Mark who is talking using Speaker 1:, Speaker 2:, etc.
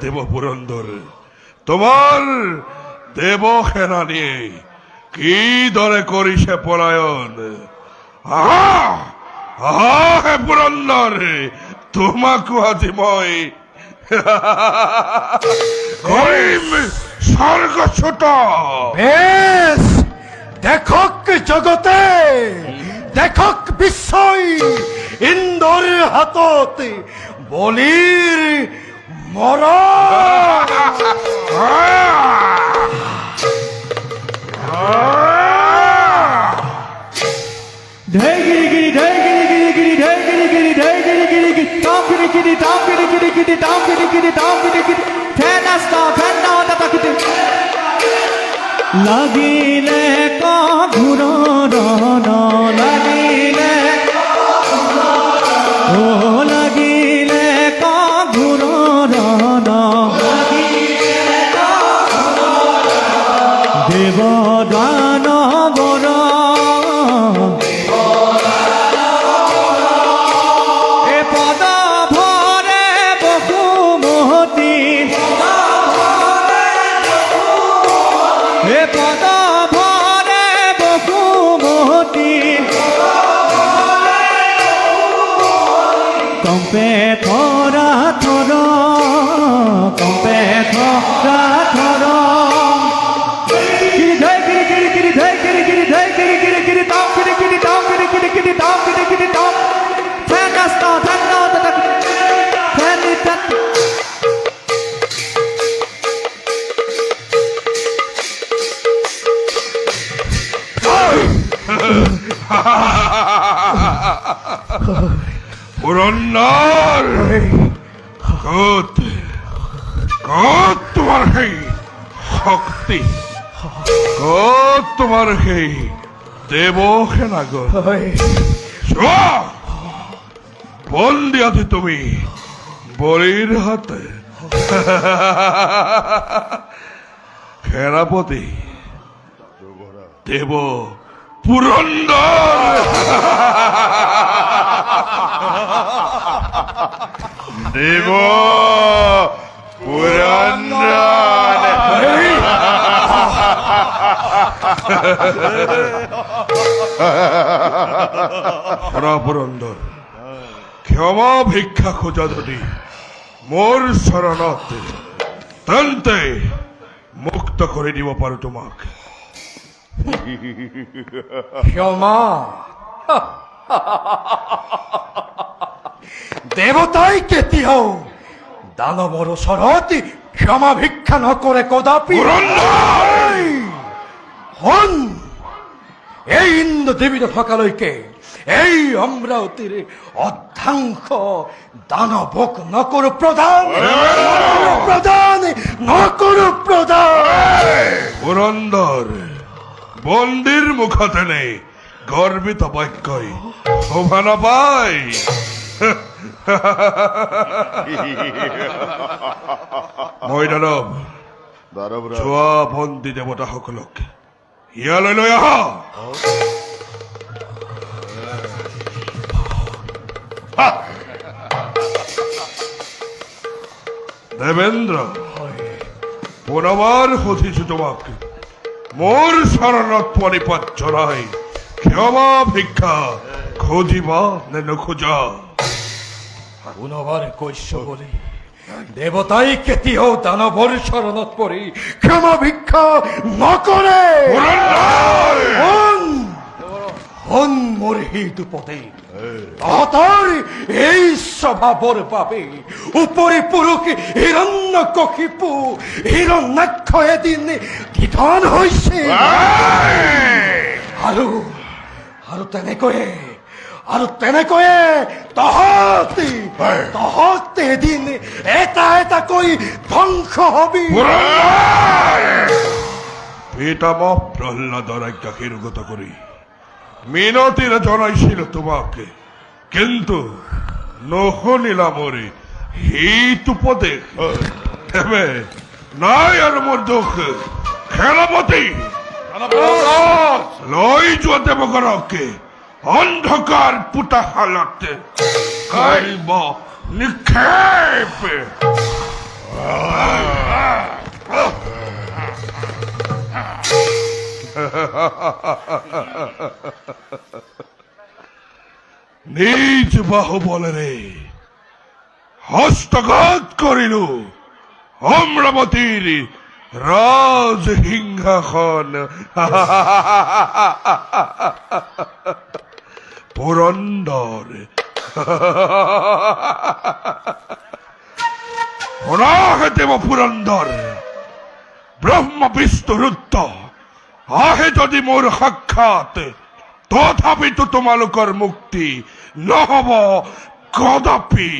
Speaker 1: দেব পুরন্দর, তোমার দেব সেনা নিয়ে কি দরে করিছে পলায়ন। হে পুরন্দর, তোমাকো আজি মই করিম স্বর্গচ্যুত।
Speaker 2: বেশ, দেখক জগতে, দেখক বিশ্বই ইন্দোর হাতত বলির মরা।
Speaker 3: লাগিলে ঘুর লাগিলে ও লাগিলে ঘুর দেব দানবর এ পদ ভরে বহুমতি এ পদ ভরে বহুমতি কম্পে থরা থর কম্পে থরা থর
Speaker 1: পুরন্দর, কত কত তোমার সেই শক্তি, কত তোমার সেই দেব সেনাগর। বন্দি আছে তুমি বলির হাতে। সেনাপতি দেব পুরন্দর, দেব পুরন্দর। পুরন্দর, ক্ষমা ভিক্ষা খোঁজা যদি মোর শরণত, তন্তে মুক্ত করে দিব পারো তোমাকে।
Speaker 2: ক্ষমা দেবতাই কেতিয়াও দানৱৰ ওচৰত ক্ষমা ভিক্ষা নকৰে কদাপি। হন এই ইন্দ্ৰ দেৱীৰ থকালৈকে এই অমৰাৱতীৰ অৰ্ধাংশ দানৱক নকৰো প্ৰদান, প্ৰদান নকৰো প্ৰদান।
Speaker 1: পুরন্দর, বন্দির মুখতে নেই গর্বিত বাক্যই শোভা নাপায়। মই দানৱ চোৱা বন্দী দেৱতাসকলক ইয়ালৈ লৈ আহা। দেবেন্দ্র, পুনবার সুধিছো তোমাক, মোর শরণত পরিপথ চলাই ক্ষমা ভিক্ষা খুঁজিবা নে নোখোজা?
Speaker 2: পুনবাৰ কৈছো বুলি দেৱতাই কেতিয়াও দানৱৰ শৰণত পৰি ক্ষমা ভিক্ষা নকৰে। হন মোৰ হিতুপতে, তহঁতৰ এই স্বভাৱৰ বাবে উপৰি পুৰুষ হিৰণ্যকশিপু হিৰণ্যাক্ষ এদিন নিধন হৈছে। আৰু তেনেকৈয়ে তহঁতে এদিন এটা এটাকৈ ধ্বংস হবি।
Speaker 1: পিতামহ প্রহ্লাদর আজ্ঞা নির্গত করি মিনতিরা জনাইছিল তোমাকে, কিন্তু নহনিলা মরে হিত উপদেশ। হেবে নাই আর মোর দুঃখ। সেনাপতি লই যোৱা দেৱগণকে অন্ধকাৰ পুতা হালতে শৈব নিক্ষেপ। নিজ বাহুবলেরে হস্তঘাত করিল অমরাবতীর রাজসিংহাসন। পুরন্দর অনাহে দেব পুরন্দর, ব্রহ্ম বিষ্ণুরুদ্ধ আহে যদি মোর সাক্ষাৎ, তথাপি তো তোমালোকৰ মুক্তি নহব কদাপি।